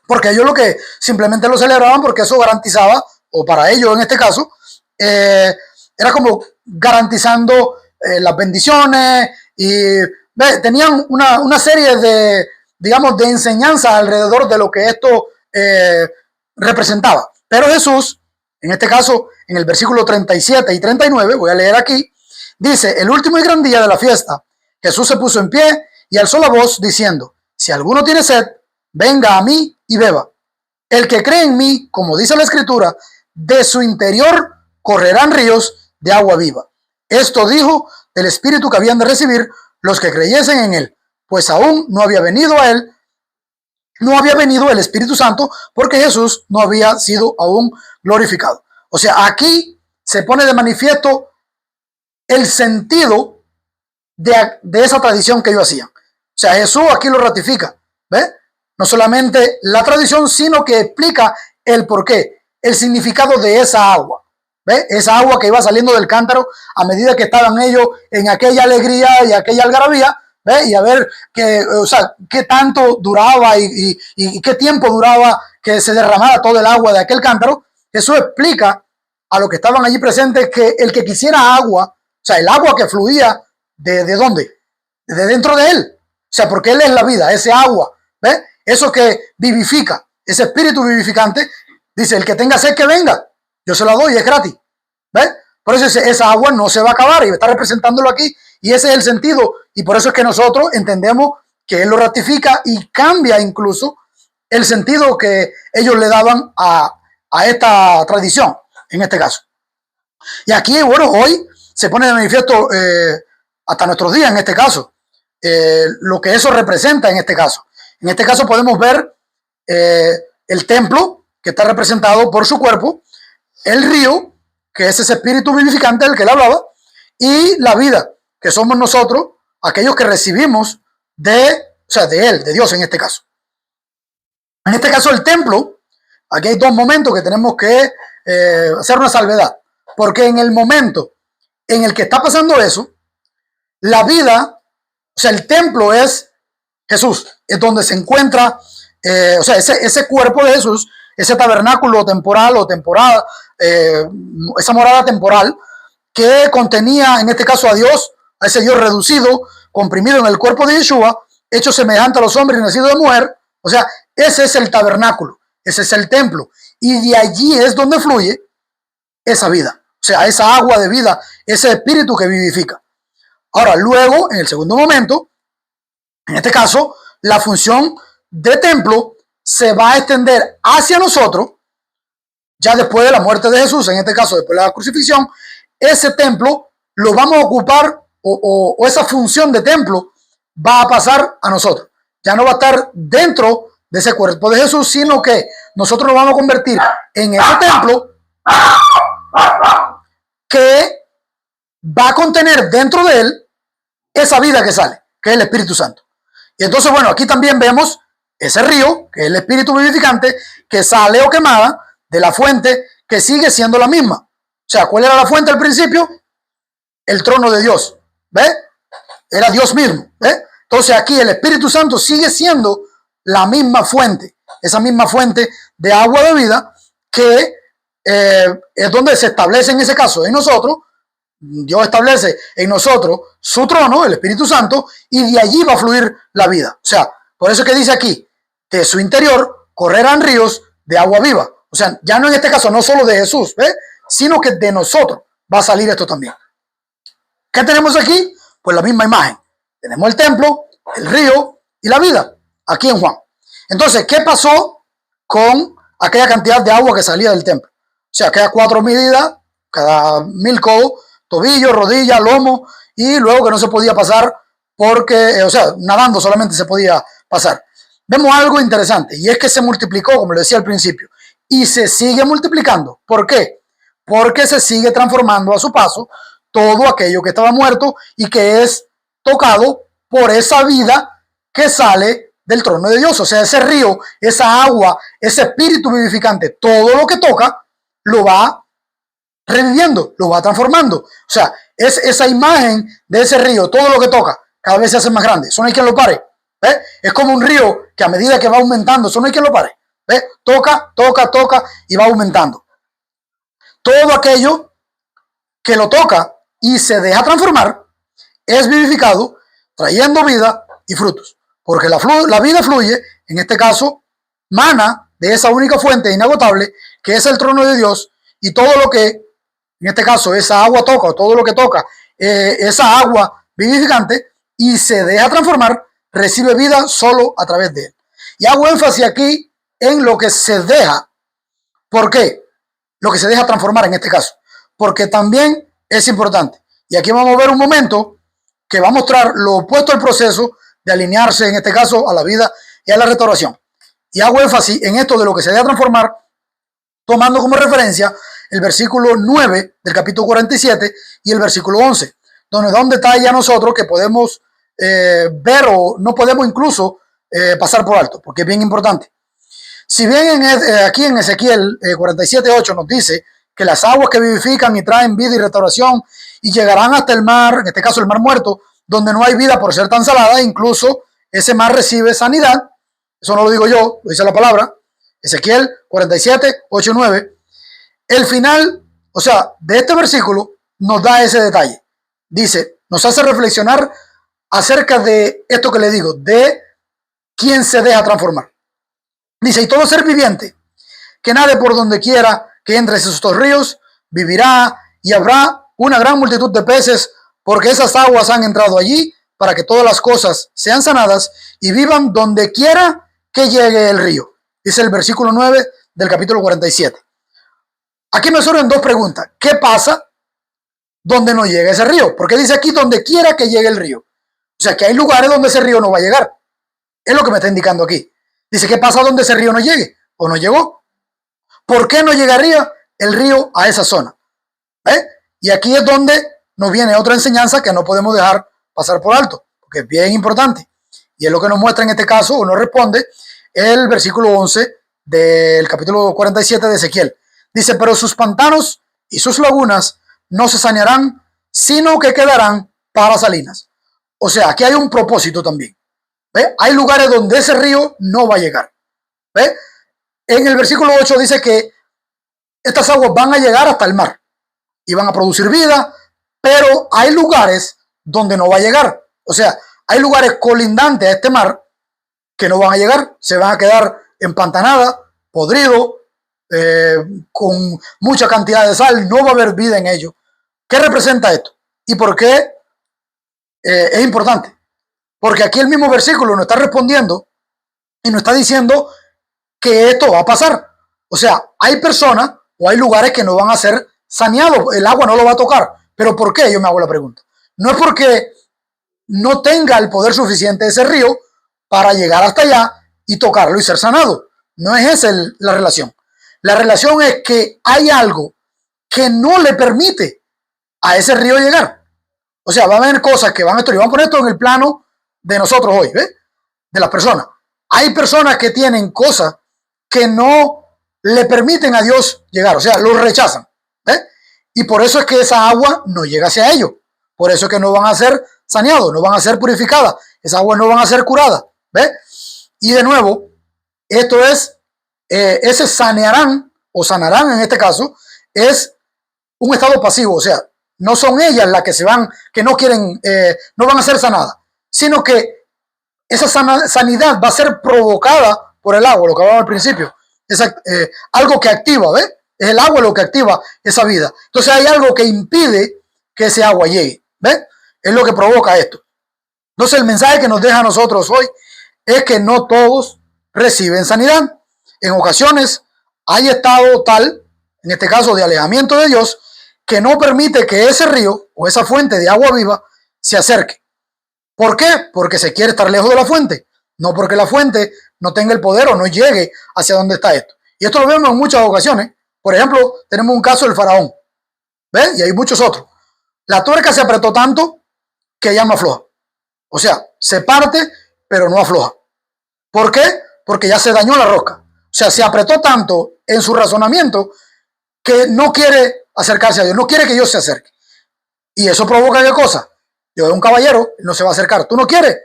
Porque ellos lo que simplemente lo celebraban porque eso garantizaba, o para ellos en este caso, era como garantizando las bendiciones y tenían una serie de, digamos, de enseñanzas alrededor de lo que esto representaba. Pero Jesús, en este caso, en el versículo 37 y 39, voy a leer aquí, dice: el último y gran día de la fiesta, Jesús se puso en pie y alzó la voz diciendo: si alguno tiene sed, venga a mí y beba. El que cree en mí, como dice la Escritura, de su interior correrán ríos de agua viva. Esto dijo del Espíritu que habían de recibir los que creyesen en él, pues aún no había venido a él, no había venido el Espíritu Santo, porque Jesús no había sido aún glorificado. O sea, aquí se pone de manifiesto el sentido de esa tradición que ellos hacían. O sea, Jesús aquí lo ratifica, ¿ves? No solamente la tradición, sino que explica el porqué, el significado de esa agua. ¿Ves? Esa agua que iba saliendo del cántaro a medida que estaban ellos en aquella alegría y aquella algarabía, ¿ves? Y a ver o sea, qué tanto duraba y qué tiempo duraba que se derramara todo el agua de aquel cántaro. Eso explica a los que estaban allí presentes que el que quisiera agua, o sea, el agua que fluía, ¿de dónde? De dentro de él. O sea, porque él es la vida, ese agua, ¿ves? Eso que vivifica, ese espíritu vivificante, dice: el que tenga sed que venga, yo se la doy, es gratis. ¿Ves? Por eso esa agua no se va a acabar y está representándolo aquí, y ese es el sentido, y por eso es que nosotros entendemos que él lo ratifica y cambia incluso el sentido que ellos le daban a esta tradición, en este caso. Y aquí, bueno, hoy se pone de manifiesto hasta nuestros días, en este caso, lo que eso representa en este caso. En este caso podemos ver el templo, que está representado por su cuerpo, el río, que es ese espíritu vivificante del que él hablaba, y la vida, que somos nosotros, aquellos que recibimos de él, de Dios en este caso. En este caso el templo, Aquí hay dos momentos que tenemos que hacer una salvedad. Porque en el momento en el que está pasando eso, la vida, o sea, el templo es Jesús, es donde se encuentra, o sea, ese cuerpo de Jesús, ese tabernáculo temporal o temporada, esa morada temporal que contenía en este caso a Dios, a ese Dios reducido, comprimido en el cuerpo de Yeshua, hecho semejante a los hombres y nacido de mujer. O sea, ese es el tabernáculo, ese es el templo, y de allí es donde fluye esa vida, o sea, esa agua de vida, ese espíritu que vivifica. Ahora, luego, en el segundo momento, en este caso, la función de templo se va a extender hacia nosotros, ya después de la muerte de Jesús, en este caso después de la crucifixión. Ese templo lo vamos a ocupar, o esa función de templo va a pasar a nosotros. Ya no va a estar dentro de ese cuerpo de Jesús, sino que nosotros nos vamos a convertir en ese templo que va a contener dentro de él esa vida que sale, que es el Espíritu Santo. Y entonces, bueno, aquí también vemos ese río, que es el Espíritu vivificante, que sale o quemada de la fuente que sigue siendo la misma. O sea, ¿cuál era la fuente al principio? El trono de Dios, ¿ves? Era Dios mismo, ¿ves? Entonces aquí el Espíritu Santo sigue siendo la misma fuente, esa misma fuente de agua de vida que es donde se establece en ese caso en nosotros. Dios establece en nosotros su trono, el Espíritu Santo, y de allí va a fluir la vida. O sea, por eso que dice aquí, de su interior correrán ríos de agua viva. O sea, ya no en este caso, no solo de Jesús, ¿ves? Sino que de nosotros va a salir esto también. ¿Qué tenemos aquí? Pues la misma imagen. Tenemos el templo, el río y la vida, aquí en Juan. Entonces, ¿qué pasó con aquella cantidad de agua que salía del templo? O sea, aquellas 4 medidas, cada 1000 codos, tobillo, rodilla, lomo, y luego que no se podía pasar porque, o sea, nadando solamente se podía pasar. Vemos algo interesante, y es que se multiplicó, como le decía al principio, y se sigue multiplicando. ¿Por qué? Porque se sigue transformando a su paso todo aquello que estaba muerto y que es tocado por esa vida que sale del trono de Dios. O sea, ese río, esa agua, ese espíritu vivificante, todo lo que toca lo va reviviendo, lo va transformando. O sea, es esa imagen de ese río, todo lo que toca, cada vez se hace más grande. Eso no hay quien lo pare. ¿Ves? Es como un río que a medida que va aumentando, eso no hay quien lo pare. ¿Ves? Toca, toca, toca y va aumentando. Todo aquello que lo toca y se deja transformar es vivificado, trayendo vida y frutos. Porque la vida fluye, en este caso, mana de esa única fuente inagotable que es el trono de Dios, y todo lo que, en este caso, esa agua toca, o todo lo que toca, esa agua vivificante, y se deja transformar, recibe vida solo a través de él. Y hago énfasis aquí en lo que se deja. ¿Por qué? Lo que se deja transformar en este caso. Porque también es importante. Y aquí vamos a ver un momento que va a mostrar lo opuesto al proceso de alinearse, en este caso, a la vida y a la restauración. Y hago énfasis en esto de lo que se deja transformar, tomando como referencia el versículo 9 del capítulo 47 y el versículo 11, donde da un detalle a nosotros que podemos ver o no podemos incluso pasar por alto, porque es bien importante. Si bien aquí en Ezequiel 47:8 nos dice que las aguas que vivifican y traen vida y restauración y llegarán hasta el mar, en este caso el mar muerto, donde no hay vida por ser tan salada, incluso ese mar recibe sanidad. Eso no lo digo yo, lo dice la palabra. Ezequiel 47:8-9. El final, o sea, de este versículo nos da ese detalle. Dice, nos hace reflexionar acerca de esto que le digo, de quién se deja transformar. Dice, y todo ser viviente que nade por donde quiera que entre estos ríos, vivirá, y habrá una gran multitud de peces, porque esas aguas han entrado allí para que todas las cosas sean sanadas y vivan donde quiera que llegue el río. Dice el versículo 9 del capítulo 47. Aquí me surgen dos preguntas. ¿Qué pasa donde no llega ese río? Porque dice aquí donde quiera que llegue el río. O sea que hay lugares donde ese río no va a llegar. Es lo que me está indicando aquí. Dice, ¿qué pasa donde ese río no llegue? ¿O no llegó? ¿Por qué no llegaría el río a esa zona? Y aquí es donde nos viene otra enseñanza que no podemos dejar pasar por alto, porque es bien importante. Y es lo que nos muestra en este caso, o nos responde, el versículo 11 del capítulo 47 de Ezequiel. Dice, pero sus pantanos y sus lagunas no se sanearán, sino que quedarán para salinas. O sea, aquí hay un propósito también. ¿Ve? Hay lugares donde ese río no va a llegar. ¿Ve? En el versículo 8 dice que estas aguas van a llegar hasta el mar y van a producir vida, pero hay lugares donde no va a llegar. O sea, hay lugares colindantes a este mar que no van a llegar, se van a quedar empantanadas, podridos, con mucha cantidad de sal, no va a haber vida en ellos. ¿Qué representa esto? ¿Y por qué es importante? Porque aquí el mismo versículo nos está respondiendo y nos está diciendo que esto va a pasar. O sea, hay personas o hay lugares que no van a ser saneados, el agua no lo va a tocar. ¿Pero por qué? Yo me hago la pregunta. No es porque no tenga el poder suficiente ese río para llegar hasta allá y tocarlo y ser sanado. No es esa la relación. La relación es que hay algo que no le permite a ese río llegar. O sea, va a haber cosas que van a estar, y vamos a poner esto en el plano de nosotros hoy, ¿ves? De las personas. Hay personas que tienen cosas que no le permiten a Dios llegar, o sea, lo rechazan, ¿ves? Y por eso es que esa agua no llega hacia ellos. Por eso es que no van a ser saneados, no van a ser purificadas, esas aguas no van a ser curadas, ¿ves? Y de nuevo, esto es, ese sanearán, o sanarán en este caso, es un estado pasivo, o sea, no son ellas las que se van, que no quieren, no van a ser sanadas, sino que esa sanidad va a ser provocada por el agua, lo que hablaba al principio. Es algo que activa, ¿ves? Es el agua lo que activa esa vida. Entonces hay algo que impide que ese agua llegue, ¿ves? Es lo que provoca esto. Entonces el mensaje que nos deja a nosotros hoy es que no todos reciben sanidad. En ocasiones hay estado tal, en este caso de alejamiento de Dios, que no permite que ese río o esa fuente de agua viva se acerque. ¿Por qué? Porque se quiere estar lejos de la fuente, no porque la fuente no tenga el poder o no llegue hacia donde está esto. Y esto lo vemos en muchas ocasiones. Por ejemplo, tenemos un caso del faraón, ¿ves? Y hay muchos otros. La tuerca se apretó tanto que ya no afloja. O sea, se parte, pero no afloja. ¿Por qué? Porque ya se dañó la rosca. O sea, se apretó tanto en su razonamiento que no quiere acercarse a Dios, no quiere que Dios se acerque. Y eso provoca ¿qué cosa? Yo soy un caballero, él no se va a acercar. ¿Tú no quieres?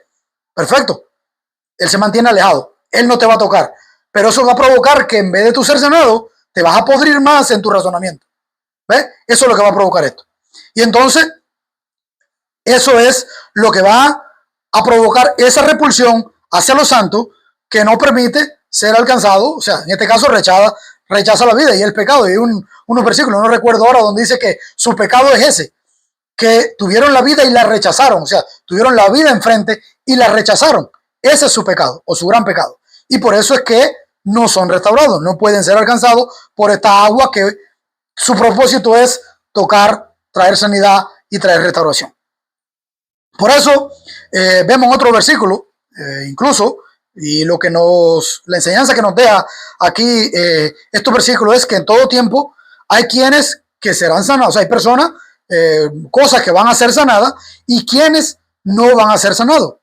Perfecto. Él se mantiene alejado. Él no te va a tocar. Pero eso va a provocar que en vez de tú ser sanado, te vas a podrir más en tu razonamiento. ¿Ves? Eso es lo que va a provocar esto. Y entonces, eso es lo que va a provocar esa repulsión hacia los santos que no permite ser alcanzado. O sea, en este caso rechaza la vida y el pecado. Y hay unos versículos, no recuerdo ahora, donde dice que su pecado es ese, que tuvieron la vida y la rechazaron. O sea, tuvieron la vida enfrente y la rechazaron. Ese es su pecado o su gran pecado. Y por eso es que no son restaurados, no pueden ser alcanzados por esta agua que su propósito es tocar, traer sanidad y traer restauración. Por eso vemos otro versículo, incluso, y lo que la enseñanza que nos deja aquí estos versículos es que en todo tiempo hay quienes que serán sanados, o sea, hay personas, cosas que van a ser sanadas y quienes no van a ser sanados.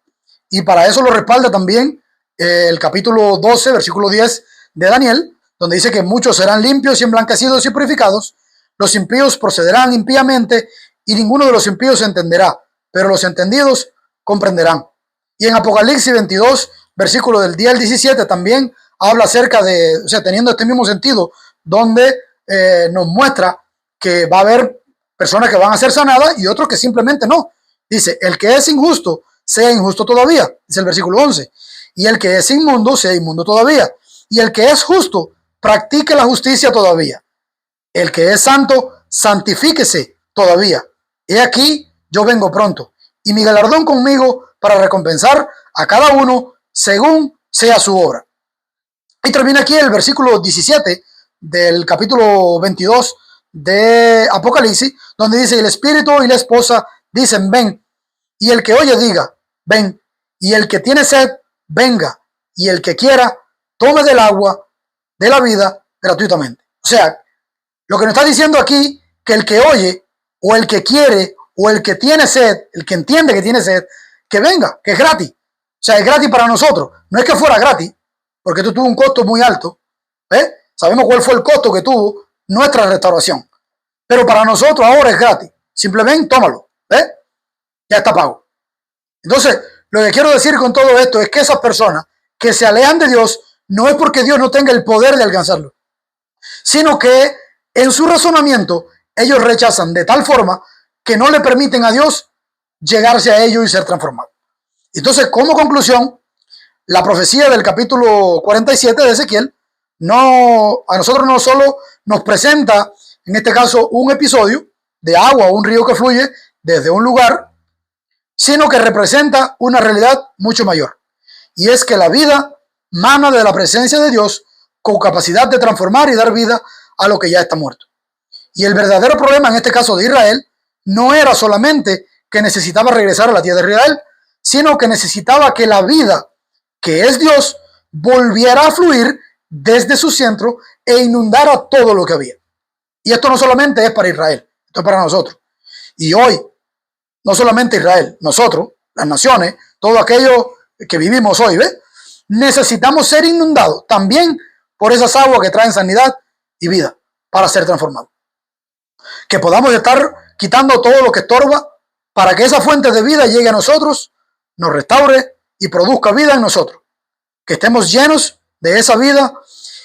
Y para eso lo respalda también el capítulo 12, versículo 10 de Daniel, donde dice que muchos serán limpios y emblanquecidos y purificados, los impíos procederán impíamente y ninguno de los impíos entenderá, pero los entendidos comprenderán. Y en Apocalipsis 22, versículo del 10 al 17, también habla acerca de, o sea, teniendo este mismo sentido, donde nos muestra que va a haber personas que van a ser sanadas y otros que simplemente no. Dice, el que es injusto, sea injusto todavía, dice el versículo 11. Y el que es inmundo, sea inmundo todavía. Y el que es justo, practique la justicia todavía. El que es santo, santifíquese todavía. He aquí, yo vengo pronto, y mi galardón conmigo para recompensar a cada uno según sea su obra. Y termina aquí el versículo 17 del capítulo 22 de Apocalipsis, donde dice, el espíritu y la esposa dicen, ven. Y el que oye diga, ven. Y el que tiene sed, venga. Y el que quiera, tome del agua de la vida gratuitamente. O sea, lo que nos está diciendo aquí, que el que oye, o el que quiere, o el que tiene sed, el que entiende que tiene sed, que venga, que es gratis. O sea, es gratis para nosotros. No es que fuera gratis, porque esto tuvo un costo muy alto. ¿Ves? Sabemos cuál fue el costo que tuvo nuestra restauración. Pero para nosotros ahora es gratis. Simplemente tómalo. ¿Ves? Ya está pago. Entonces, lo que quiero decir con todo esto es que esas personas que se alejan de Dios no es porque Dios no tenga el poder de alcanzarlo, sino que en su razonamiento ellos rechazan de tal forma que no le permiten a Dios llegarse a ellos y ser transformados. Entonces, como conclusión, la profecía del capítulo 47 de Ezequiel a nosotros no solo nos presenta, en este caso, un episodio de agua o un río que fluye desde un lugar, sino que representa una realidad mucho mayor. Y es que la vida mana de la presencia de Dios con capacidad de transformar y dar vida a lo que ya está muerto. Y el verdadero problema en este caso de Israel no era solamente que necesitaba regresar a la tierra de Israel, sino que necesitaba que la vida, que es Dios, volviera a fluir desde su centro e inundara todo lo que había. Y esto no solamente es para Israel, esto es para nosotros. Y hoy, no solamente Israel, nosotros, las naciones, todo aquello que vivimos hoy, ¿ves? Necesitamos ser inundados también por esas aguas que traen sanidad y vida para ser transformados. Que podamos estar quitando todo lo que estorba para que esa fuente de vida llegue a nosotros, nos restaure y produzca vida en nosotros. Que estemos llenos de esa vida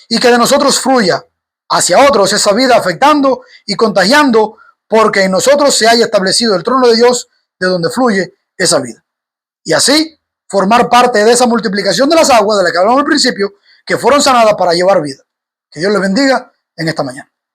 y que de nosotros fluya hacia otros esa vida, afectando y contagiando, porque en nosotros se haya establecido el trono de Dios de donde fluye esa vida. Y así formar parte de esa multiplicación de las aguas de la que hablamos al principio, que fueron sanadas para llevar vida. Que Dios les bendiga en esta mañana.